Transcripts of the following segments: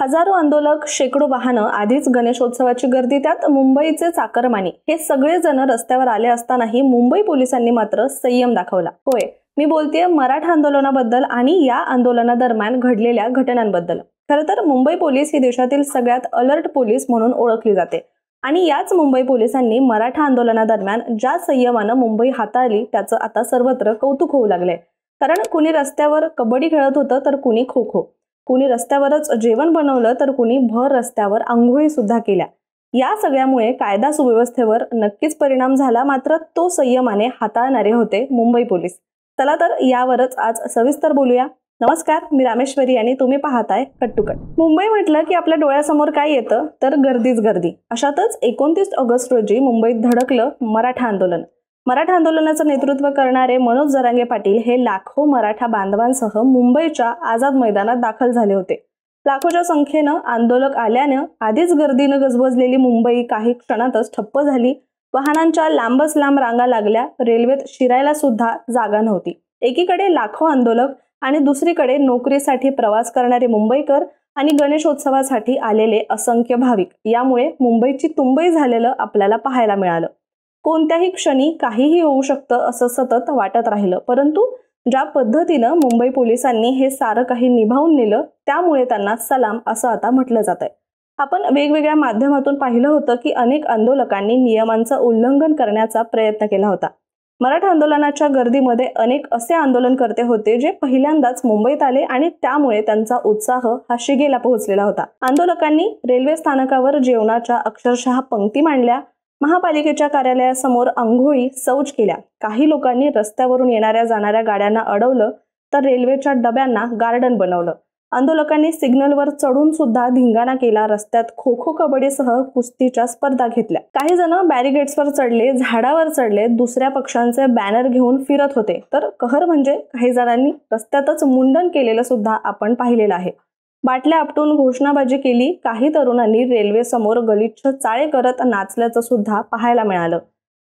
हजारो आंदोलक, शेकडो वाहनं, आधीच गणेशोत्सवाची गर्दी, त्यात मुंबईचे चाकरमानी हे सगळे जण रस्त्यावर आले असतानाही मुंबई पोलिसांनी मात्र संयम दाखवला. होय, मी बोलतेय मराठा आंदोलनाबद्दल आणि या आंदोलनादरम्यान घडलेल्या घटनांबद्दल. खरं तर मुंबई पोलीस ही देशातील सगळ्यात अलर्ट पोलीस म्हणून ओळखली जाते आणि याच मुंबई पोलिसांनी मराठा आंदोलनादरम्यान ज्या संयमानं मुंबई हाताळली त्याचं आता सर्वत्र कौतुक होऊ लागले. कारण कुणी रस्त्यावर कबड्डी खेळत होतं तर कुणी खो खो, कुणी रस्त्यावरच जेवण बनवलं तर कुणी भर रस्त्यावर आंघोळी सुद्धा केल्या. या सगळ्यामुळे कायदा सुव्यवस्थेवर नक्कीच परिणाम झाला, मात्र तो संयमाने हाताळणारे होते मुंबई पोलीस. चला तर यावरच आज सविस्तर बोलूया. नमस्कार, मी रामेश्वरी आणि तुम्ही पाहताय कट टू कट. मुंबई म्हटलं की आपल्या डोळ्यासमोर काय येतं तर गर्दीच गर्दी. अशातच 29 ऑगस्ट रोजी मुंबईत धडकलं मराठा आंदोलन. मराठा आंदोलनाचं नेतृत्व करणारे मनोज जरांगे पाटील हे लाखो मराठा बांधवांसह मुंबईच्या आझाद मैदानात दाखल झाले होते. लाखोच्या संख्येनं आंदोलक आल्यानं आधीच गर्दीनं गजबजलेली मुंबई काही क्षणातच ठप्प झाली. वाहनांच्या लांबच लांब रांगा लागल्या. रेल्वेत शिरायला सुद्धा जागा नव्हती. एकीकडे लाखो आंदोलक आणि दुसरीकडे नोकरीसाठी प्रवास करणारे मुंबईकर आणि गणेशोत्सवासाठी आलेले असंख्य भाविक. यामुळे मुंबईची तुंबई झालेलं आपल्याला पाहायला मिळालं. कोणत्याही क्षणी काहीही होऊ शकतं असं सतत वाटत राहिलं, परंतु ज्या पद्धतीनं मुंबई पोलिसांनी हे सारं काही निभावून नेलं त्यामुळे त्यांना सलाम असं आता म्हटलं जात आहे. आपण वेगवेगळ्या माध्यमातून पाहिलं होतं की अनेक आंदोलकांनी नियमांचं उल्लंघन करण्याचा प्रयत्न केला होता. मराठा आंदोलनाच्या गर्दीमध्ये अनेक असे आंदोलनकर्ते होते जे पहिल्यांदाच मुंबईत आले आणि त्यामुळे त्यांचा उत्साह हा शिगेला पोहोचलेला होता. आंदोलकांनी रेल्वे स्थानकावर जेवणाच्या अक्षरशः पंक्ती मांडल्या, महापालिकेच्या कार्यालयासमोर अंघोळी शौच केल्या. काही लोकांनी रस्त्यावरून येणाऱ्या जाणाऱ्या गाड्यांना अडवलं तर रेल्वेच्या डब्यांना गार्डन बनवलं. आंदोलकांनी सिग्नलवर चढून सुद्धा धिंगाणा केला. रस्त्यात खो खो, कबड्डीसह कुस्तीच्या स्पर्धा घेतल्या. काही जण बॅरिगेड्सवर चढले, झाडावर चढले, दुसऱ्या पक्षांचे बॅनर घेऊन फिरत होते. तर कहर म्हणजे काही जणांनी रस्त्यातच मुंडन केलेलं सुद्धा आपण पाहिलेलं आहे. बाटल्या आपटून घोषणाबाजी केली. काही तरुणांनी रेल्वे समोर गलिच्छ चाळे करत नाचल्याचं सुद्धा पाहायला मिळालं.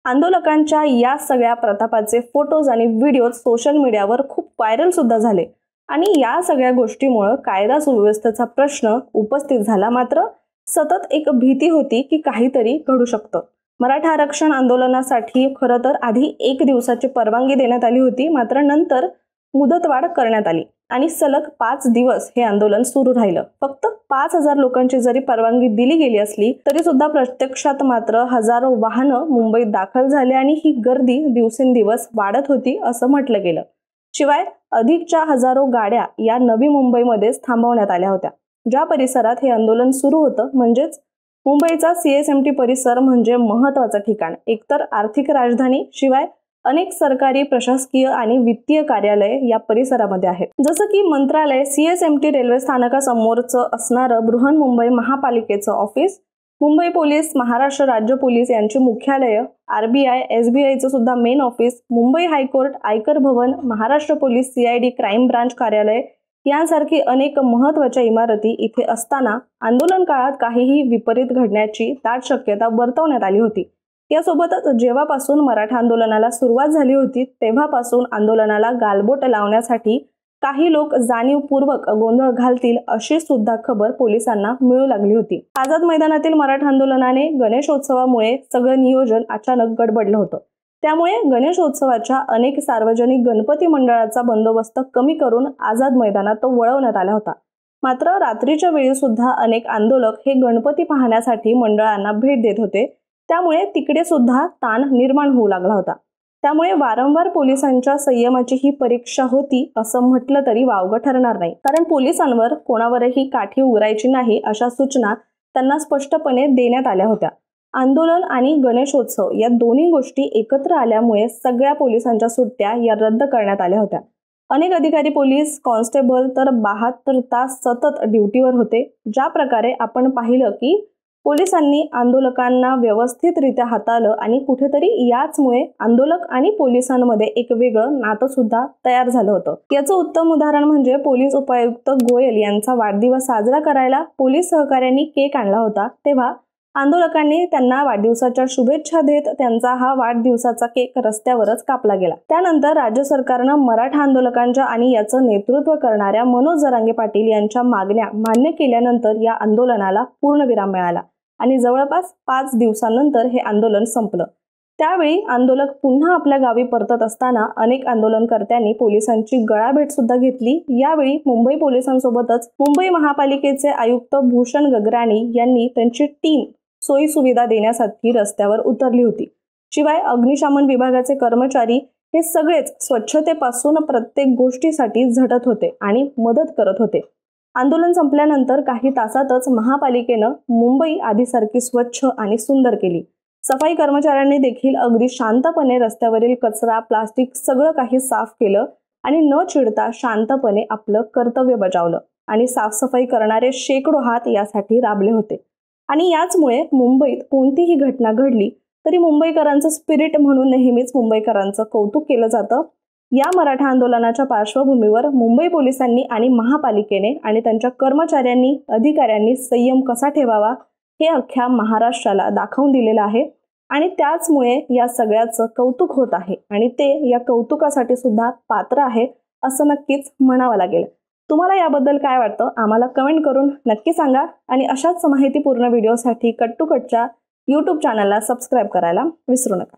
आंदोलकांच्या या सगळ्या प्रतापाचे फोटोज आणि व्हिडिओ सोशल मीडियावर खूप व्हायरल सुद्धा झाले आणि या सगळ्या गोष्टीमुळे कायदा सुव्यवस्थेचा प्रश्न उपस्थित झाला. मात्र सतत एक भीती होती की काहीतरी घडू शकतं. मराठा आरक्षण आंदोलनासाठी खरं तर आधी 1 दिवसाची परवानगी देण्यात आली होती, मात्र नंतर मुदतवाढ करण्यात आली आणि सलग 5 दिवस हे आंदोलन सुरू राहिलं. फक्त 5,000 लोकांची जरी परवानगी दिली गेली असली तरी सुद्धा प्रत्यक्षात मात्र हजारो वाहनं मुंबईत दाखल झाले आणि ही गर्दी दिवसेंदिवस वाढत होती असं म्हटलं गेलं. शिवाय अधिकच्या हजारो गाड्या या नवी मुंबईमध्येच थांबवण्यात आल्या होत्या. ज्या परिसरात हे आंदोलन सुरू होतं म्हणजेच मुंबईचा CSMT परिसर म्हणजे महत्वाचं ठिकाण. एकतर आर्थिक राजधानी, शिवाय अनेक सरकारी, प्रशासकीय आणि वित्तीय कार्यालय या परिसरामध्ये आहेत. जसं की मंत्रालय, CSMT रेल्वे स्थानकासमोरचं असणारं बृहन्मुंबई महापालिकेचं ऑफिस, मुंबई पोलीस, महाराष्ट्र राज्य पोलीस यांची मुख्यालय, RBI, SBIचं सुद्धा मेन ऑफिस, मुंबई हायकोर्ट, आयकर भवन, Maharashtra police, CID crime branch कार्यालय यांसारखी अनेक महत्त्वाच्या इमारती इथे असताना आंदोलन काळात काहीही विपरीत घडण्याची दाट शक्यता वर्तवण्यात आली होती. यासोबतच जेव्हापासून मराठा आंदोलनाला सुरुवात झाली होती तेव्हापासून आंदोलनाला गालबोट लावण्यासाठी काही लोक जाणीवपूर्वक गोंधळ घालतील अशी सुद्धा खबर पोलिसांना मिळू लागली होती. आझाद मैदानातील मराठा आंदोलनाने गणेशोत्सवामुळे सगळं नियोजन अचानक गडबडलं होतं. त्यामुळे गणेशोत्सवाच्या अनेक सार्वजनिक गणपती मंडळाचा बंदोबस्त कमी करून आझाद मैदानात तो वळवण्यात आला होता. मात्र रात्रीच्या वेळी सुद्धा अनेक आंदोलक हे गणपती पाहण्यासाठी मंडळांना भेट देत होते. त्यामुळे तिकडे सुद्धा ताण निर्माण होऊ लागला होता. त्यामुळे वारंवार पोलिसांच्या संयमाची ही परीक्षा होती असं म्हटलं तरी वावगं ठरणार नाही. कारण पोलिसांवर कोणावरही काठी उघडायची नाही अशा सूचना त्यांना स्पष्टपणे देण्यात आल्या होत्या. आंदोलन आणि गणेशोत्सव या दोन्ही गोष्टी एकत्र आल्यामुळे सगळ्या पोलिसांच्या सुट्ट्या या रद्द करण्यात आल्या होत्या. अनेक अधिकारी, पोलीस कॉन्स्टेबल तर 72 तास सतत ड्युटीवर होते. ज्या प्रकारे आपण पाहिलं की पोलिसांनी आंदोलकांना व्यवस्थितरित्या हाताळलं आणि कुठेतरी याचमुळे आंदोलक आणि पोलिसांमध्ये एक वेगळं नातं सुद्धा तयार झालं होतं. याचं उत्तम उदाहरण म्हणजे पोलीस उपायुक्त गोयल यांचा वाढदिवस साजरा करायला पोलीस सहकाऱ्यांनी केक आणला होता. तेव्हा आंदोलकांनी त्यांना वाढदिवसाच्या शुभेच्छा देत त्यांचा हा वाढदिवसाचा केक रस्त्यावरच कापला गेला। त्यानंतर राज्य सरकारनं मराठा आंदोलकांच्या आणि याचं नेतृत्व करणाऱ्या मनोज जरांगे पाटील यांच्या मागण्या मान्य केल्यानंतर या आंदोलनाला पूर्णविराम मिळाला आणि जवळपास 5 दिवसांनंतर हे आंदोलन संपलं। त्यावेळी आंदोलक पुन्हा आपल्या गावी परतत असताना अनेक आंदोलनकर्त्यांनी पोलिसांची गळाभेट सुद्धा घेतली। यावेळी मुंबई पोलिसांसोबतच मुंबई महापालिकेचे आयुक्त भूषण गगराणी यांनी त्यांची टीम सोयी सुविधा देण्यासाठी रस्त्यावर उतरली होती। शिवाय अग्निशमन विभागाचे कर्मचारी हे सगळेच स्वच्छतेपासून प्रत्येक गोष्टीसाठी झटत होते आणि मदत करत होते। आंदोलन संपल्यानंतर काही तासातच महापालिकेनं मुंबई आधीसारखी स्वच्छ आणि सुंदर केली। सफाई कर्मचाऱ्यांनी देखील अगदी शांतपणे रस्त्यावरील कचरा, प्लास्टिक सगळं काही साफ केलं आणि न चिडता शांतपणे आपलं कर्तव्य बजावलं आणि साफसफाई करणारे शेकडो हात यासाठी राबले होते। आणि याचमुळे मुंबईत कोणतीही घटना घडली तरी मुंबईकरांचं स्पिरिट म्हणून नेहमीच मुंबईकरांचं कौतुक केलं जातं। या मराठा आंदोलनाच्या पार्श्वभूमीवर मुंबई पोलिसांनी आणि महापालिकेने आणि त्यांच्या कर्मचाऱ्यांनी, अधिकाऱ्यांनी संयम कसा ठेवावा हे अख्ख्या महाराष्ट्राला दाखवून दिलेलं आहे आणि त्याचमुळे या सगळ्याचं कौतुक होत आहे आणि ते या कौतुकासाठी सुद्धा पात्र आहे असं नक्कीच म्हणावं लागेल। तुम्हाला याबद्दल काय वाटतं आम्हाला कमेंट करून नक्की सांगा आणि अशाच माहितीपूर्ण व्हिडिओसाठी कट टू कटच्या YouTube चॅनलला सबस्क्राईब करायला विसरू नका।